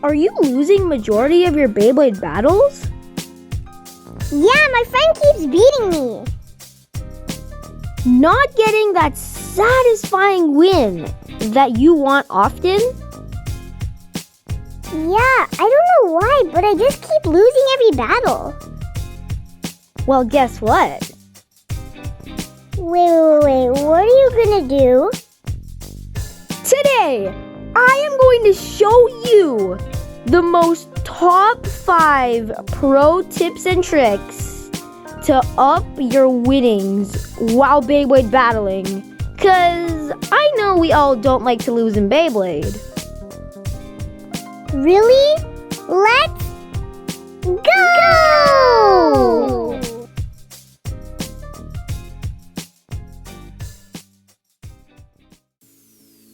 Are you losing majority of your Beyblade battles? Yeah, my friend keeps beating me. Not getting that satisfying win that you want often? Yeah, I don't know why, but I just keep losing every battle. Well, guess what? Wait, what are you gonna do? Today, I am going to show you the most top 5 pro tips and tricks to up your winnings while Beyblade battling. Cause I know we all don't like to lose in Beyblade. Really? Let's go!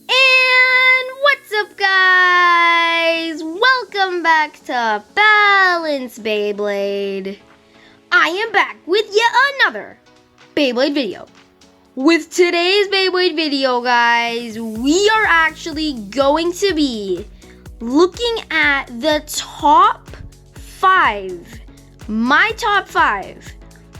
And what's up, guys? Welcome back to Balance Beyblade. I am back with yet another Beyblade video. With today's Beyblade video, guys, we are actually going to be looking at the top 5, my top 5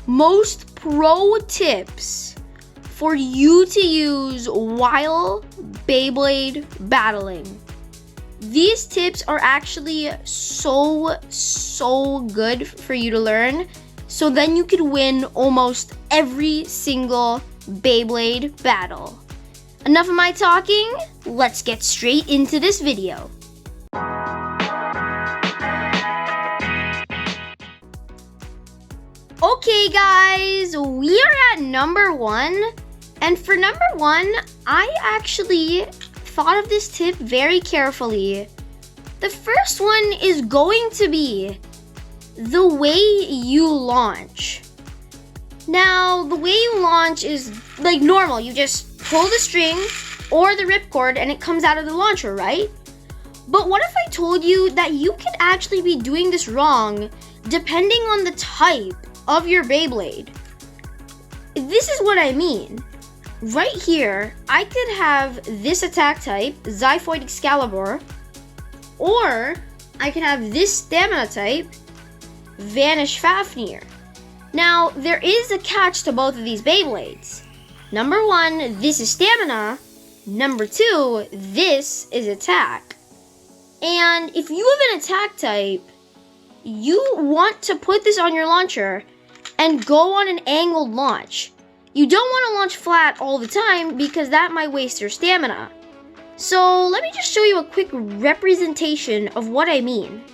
most pro tips for you to use while Beyblade battling. These tips are actually so good for you to learn, so then you could win almost every single Beyblade battle. Enough of my talking, let's get straight into this video. Okay guys, we are at number 1, and for number 1, I actually thought of this tip very carefully. The first one is going to be the way you launch. Now, the way you launch is like normal. You just pull the string or the ripcord and it comes out of the launcher, right? But what if I told you that you could actually be doing this wrong depending on the type of your Beyblade? This is what I mean. Right here, I could have this attack type, Xiphoid Excalibur, or I could have this stamina type, Vanish Fafnir. Now, there is a catch to both of these Beyblades. Number 1, this is stamina. Number 2, this is attack. And if you have an attack type, you want to put this on your launcher and go on an angled launch. You don't want to launch flat all the time because that might waste your stamina. So let me just show you a quick representation of what I mean.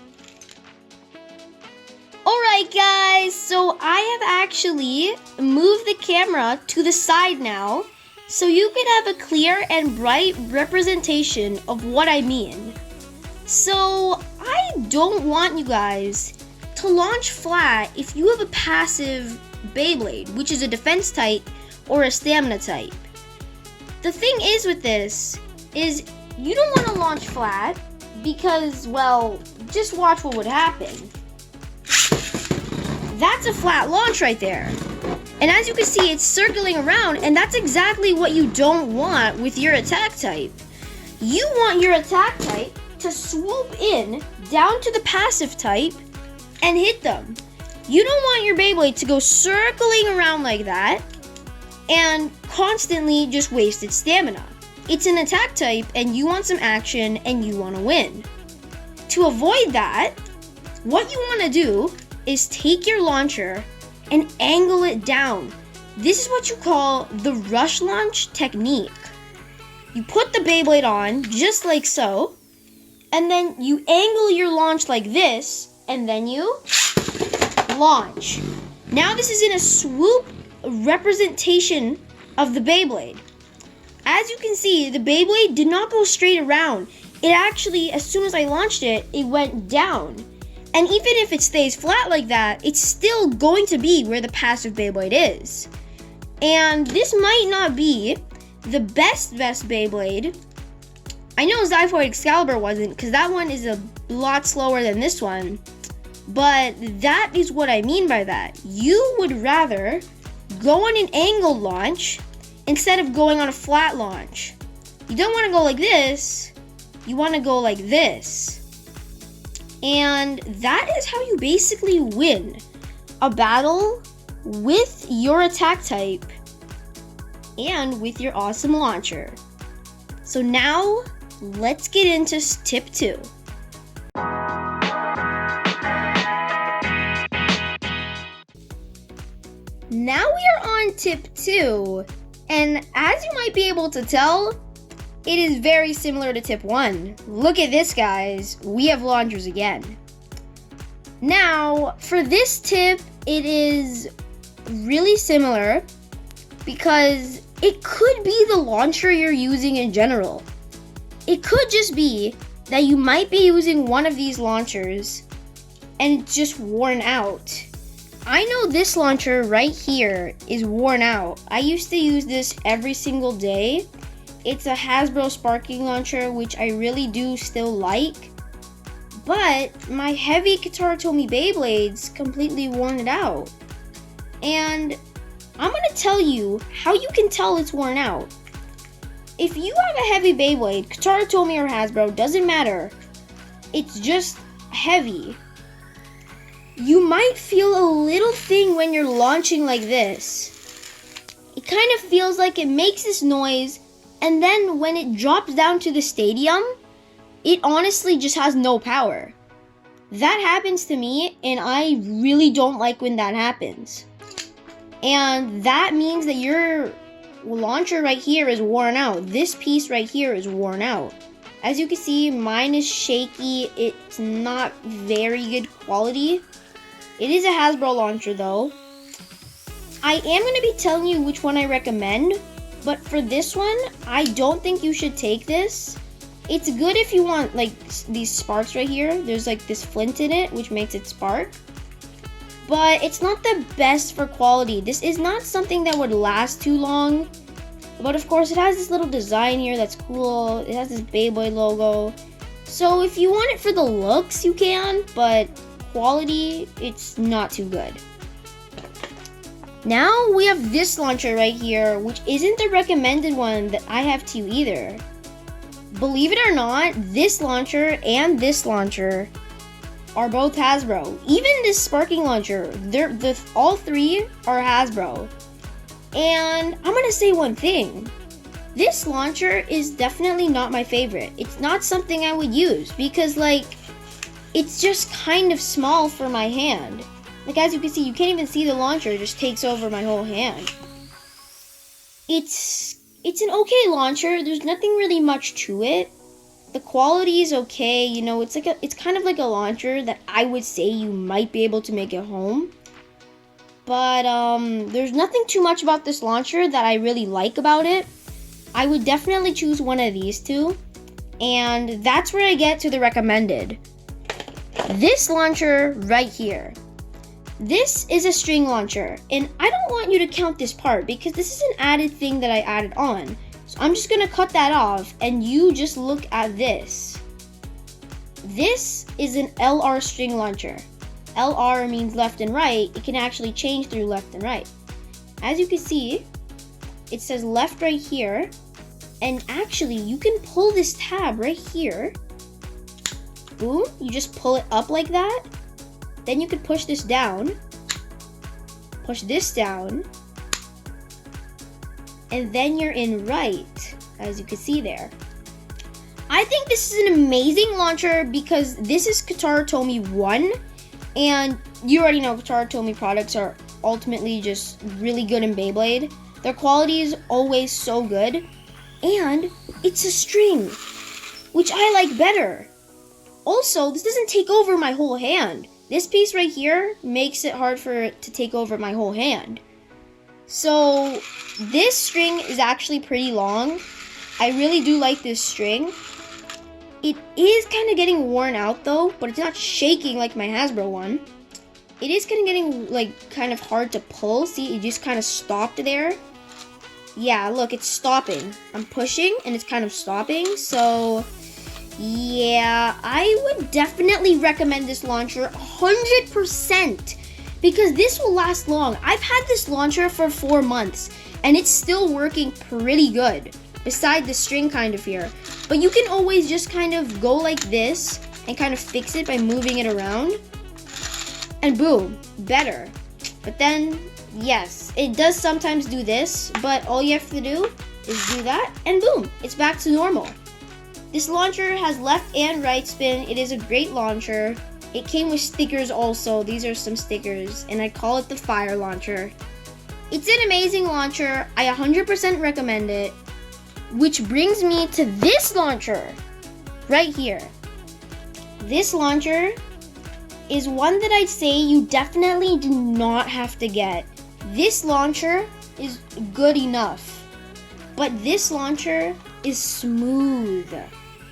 Alright guys, so I have actually moved the camera to the side now so you can have a clear and bright representation of what I mean. So I don't want you guys to launch flat if you have a passive Beyblade, which is a defense type or a stamina type. The thing is with this is you don't want to launch flat because, well, just watch what would happen. That's a flat launch right there. And as you can see, it's circling around, and that's exactly what you don't want with your attack type. You want your attack type to swoop in down to the passive type and hit them. You don't want your Beyblade to go circling around like that and constantly just waste its stamina. It's an attack type and you want some action and you want to win. To avoid that, what you want to do is take your launcher and angle it down. This is what you call the rush launch technique. You put the Beyblade on just like so, and then you angle your launch like this, and then you launch. Now this is in a swoop representation of the Beyblade. As you can see, the Beyblade did not go straight around. It actually, as soon as I launched it, it went down. And even if it stays flat like that, it's still going to be where the passive Beyblade is. And this might not be the best Beyblade. I know Xiphoid Excalibur wasn't, because that one is a lot slower than this one. But that is what I mean by that. You would rather go on an angled launch instead of going on a flat launch. You don't want to go like this. You want to go like this. And that is how you basically win a battle with your attack type and with your awesome launcher. So now, let's get into tip 2. Now we are on tip 2, and as you might be able to tell, it is very similar to tip 1. Look at this, guys. We have launchers again. Now, for this tip, it is really similar because it could be the launcher you're using in general. It could just be that you might be using one of these launchers and it's just worn out. I know this launcher right here is worn out. I used to use this every single day. It's a Hasbro sparking launcher, which I really do still like. But my heavy Katara Tomy Beyblades completely worn it out. And I'm gonna tell you how you can tell it's worn out. If you have a heavy Beyblade, Katara Tomy or Hasbro, doesn't matter. It's just heavy. You might feel a little thing when you're launching like this. It kind of feels like it makes this noise, and then when it drops down to the stadium, it honestly just has no power. That happens to me, and I really don't like when that happens. And that means that your launcher right here is worn out. This piece right here is worn out. As you can see, mine is shaky. It's not very good quality. It is a Hasbro launcher though. I am going to be telling you which one I recommend, but for this one, I don't think you should take this. It's good if you want like these sparks right here. There's like this flint in it, which makes it spark. But it's not the best for quality. This is not something that would last too long. But of course, it has this little design here that's cool. It has this Beyblade logo. So if you want it for the looks, you can, but quality, it's not too good. Now we have this launcher right here, which isn't the recommended one that I have to you either. Believe it or not, this launcher and this launcher are both Hasbro. Even this sparking launcher, all three are Hasbro. And I'm gonna say one thing. This launcher is definitely not my favorite. It's not something I would use because like, it's just kind of small for my hand. Like as you can see, you can't even see the launcher, it just takes over my whole hand. It's an okay launcher. There's nothing really much to it. The quality is okay, you know, it's kind of like a launcher that I would say you might be able to make at home. But there's nothing too much about this launcher that I really like about it. I would definitely choose one of these two. And that's where I get to the recommended. This launcher right here. This is a string launcher, and I don't want you to count this part because this is an added thing that I added on. So I'm just gonna cut that off and you just look at this. This is an LR string launcher. LR means left and right. It can actually change through left and right. As you can see, it says left right here, and actually you can pull this tab right here. Boom, you just pull it up like that. Then you could push this down, push this down, and then you're in right, as you can see there. I think this is an amazing launcher because this is Katara Tomy 1, and you already know Katara Tomy products are ultimately just really good in Beyblade. Their quality is always so good, and it's a string, which I like better. Also, this doesn't take over my whole hand. This piece right here makes it hard for it to take over my whole hand. So this string is actually pretty long. I really do like this string. It is kind of getting worn out though, but it's not shaking like my Hasbro one. It is kind of getting like kind of hard to pull. See, it just kind of stopped there. Yeah, look, it's stopping. I'm pushing and it's kind of stopping. So yeah, I would definitely recommend this launcher 100% because this will last long. I've had this launcher for 4 months and it's still working pretty good beside the string kind of here. But you can always just kind of go like this and kind of fix it by moving it around. And boom, better. But then, yes, it does sometimes do this, but all you have to do is do that, and boom, it's back to normal. This launcher has left and right spin. It is a great launcher. It came with stickers also. These are some stickers, and I call it the fire launcher. It's an amazing launcher. I 100% recommend it. Which brings me to this launcher right here. This launcher is one that I'd say you definitely do not have to get. This launcher is good enough, but this launcher is smooth.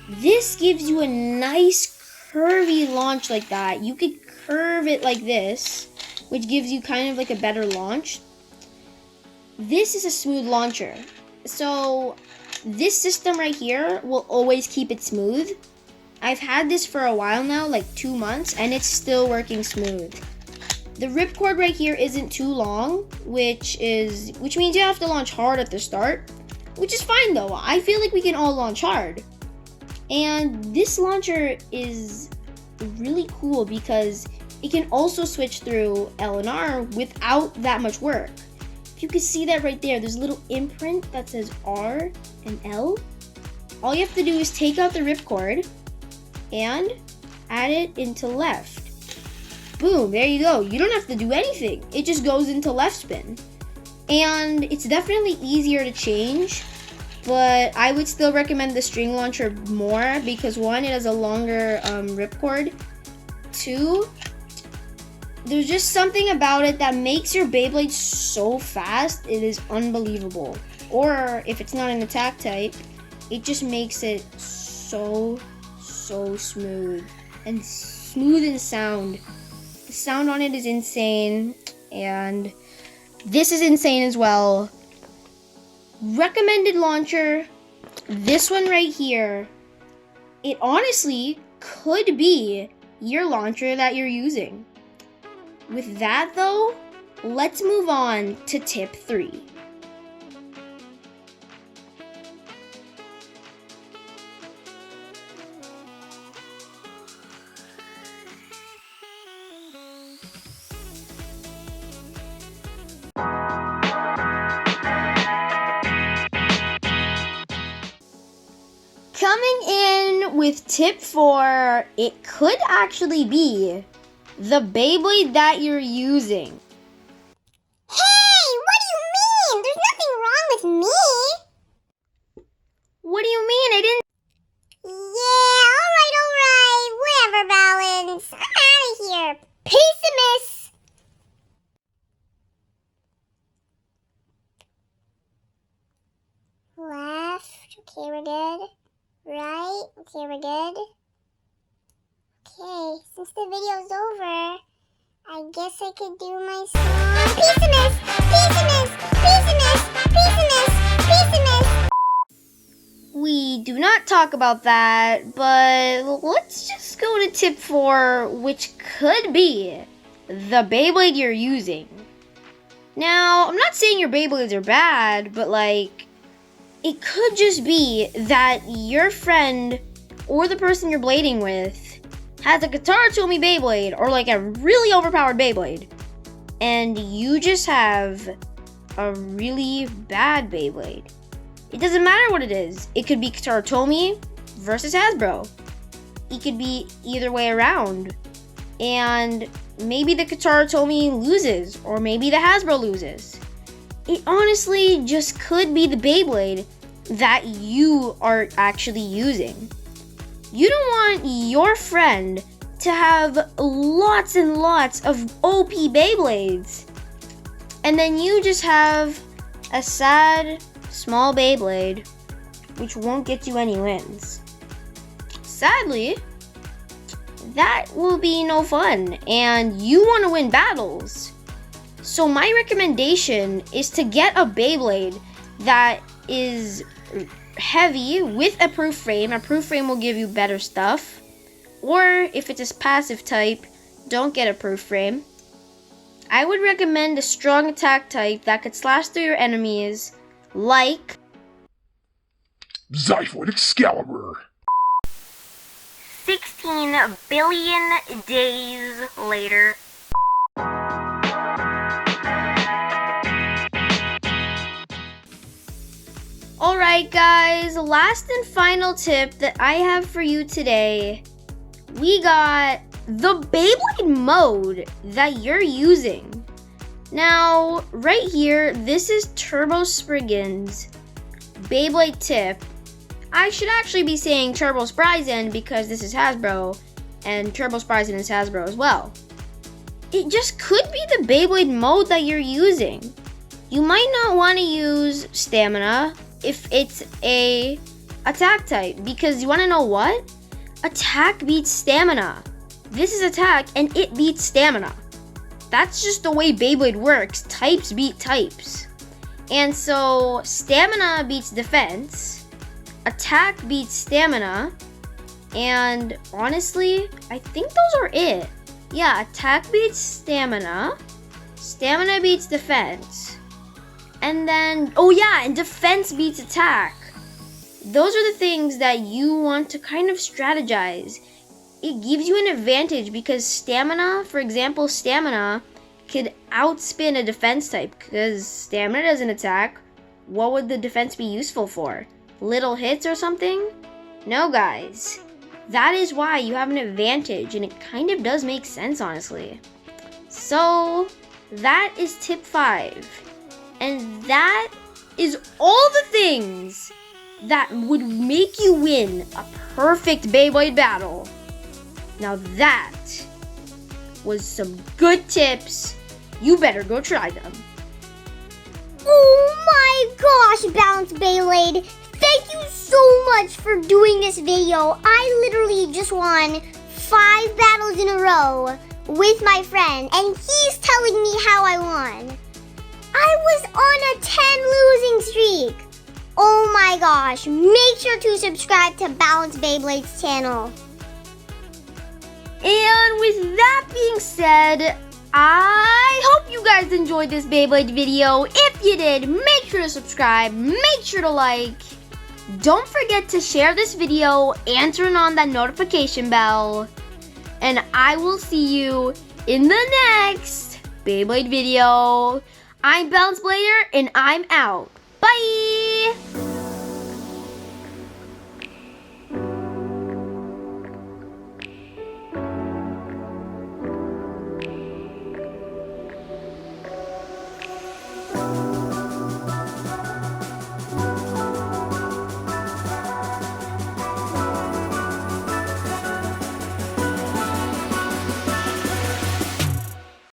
This gives you a nice curvy launch like that. You could curve it like this, which gives you kind of like a better launch. This is a smooth launcher. So this system right here will always keep it smooth. I've had this for a while now, like 2 months, and it's still working smooth. The ripcord right here isn't too long, which means you have to launch hard at the start, which is fine though. I feel like we can all launch hard. And this launcher is really cool because it can also switch through L and R without that much work. If you can see that right there, there's a little imprint that says R and L. All you have to do is take out the ripcord and add it into left. Boom, there you go. You don't have to do anything. It just goes into left spin. And it's definitely easier to change, but I would still recommend the string launcher more because 1, it has a longer ripcord. 2, there's just something about it that makes your Beyblade so fast, it is unbelievable. Or if it's not an attack type, it just makes it so smooth and smooth in sound. The sound on it is insane, and this is insane as well. Recommended launcher, this one right here, it honestly could be your launcher that you're using. With that though, let's move on to tip 3. Coming in with tip 4, it could actually be the Beyblade that you're using. Hey, what do you mean? There's nothing wrong with me. What do you mean? I didn't... Yeah, alright. Whatever, Balance. I'm out of here. Peace, miss. Left. Okay, we're good. Right. Okay, we're good. Okay, since the video's over, I guess I could do my song. Peace-a-miss! Peace-a-miss! Peace-a-miss! Peace-a-miss! Peace-a-miss! We do not talk about that, but let's just go to tip 4, which could be the Beyblade you're using. Now, I'm not saying your Beyblades are bad, but like, it could just be that your friend or the person you're blading with has a Guitar Tomy Beyblade or like a really overpowered Beyblade, and you just have a really bad Beyblade. It doesn't matter what it is. It could be Guitar Tomy versus Hasbro. It could be either way around. And maybe the Guitar Tomy loses, or maybe the Hasbro loses. It honestly just could be the Beyblade that you are actually using. You don't want your friend to have lots and lots of OP Beyblades, and then you just have a sad, small Beyblade, which won't get you any wins. Sadly, that will be no fun, and you want to win battles. So my recommendation is to get a Beyblade that is heavy with a proof frame. A proof frame will give you better stuff. Or if it's a passive type, don't get a proof frame. I would recommend a strong attack type that could slash through your enemies, like Zyphoid Excalibur. 16 billion days later. Alright guys, last and final tip that I have for you today. We got the Beyblade mode that you're using. Now, right here, this is Turbo Spriggan's Beyblade tip. I should actually be saying Turbo Spryzen because this is Hasbro, and Turbo Spryzen is Hasbro as well. It just could be the Beyblade mode that you're using. You might not want to use Stamina if it's a attack type, because you want to know what? Attack beats Stamina. This is attack and it beats Stamina. That's just the way Beyblade works. Types beat types. And so Stamina beats Defense, Attack beats Stamina, and honestly, I think those are it. Yeah, Attack beats Stamina, Stamina beats Defense, and then, oh yeah, and Defense beats Attack. Those are the things that you want to kind of strategize. It gives you an advantage because Stamina, for example, Stamina could outspin a Defense type because Stamina doesn't attack. What would the Defense be useful for? Little hits or something? No, guys. That is why you have an advantage, and it kind of does make sense, honestly. So, that is tip 5. And that is all the things that would make you win a perfect Beyblade battle. Now that was some good tips. You better go try them. Oh my gosh, Balance Beyblade! Thank you so much for doing this video. I literally just won 5 battles in a row with my friend, and he's telling me how I won. I was on a 10 losing streak. Oh my gosh, make sure to subscribe to Balance Beyblade's channel. And with that being said, I hope you guys enjoyed this Beyblade video. If you did, make sure to subscribe, make sure to like. Don't forget to share this video and turn on that notification bell. And I will see you in the next Beyblade video. I'm Balance Blader and I'm out. Bye!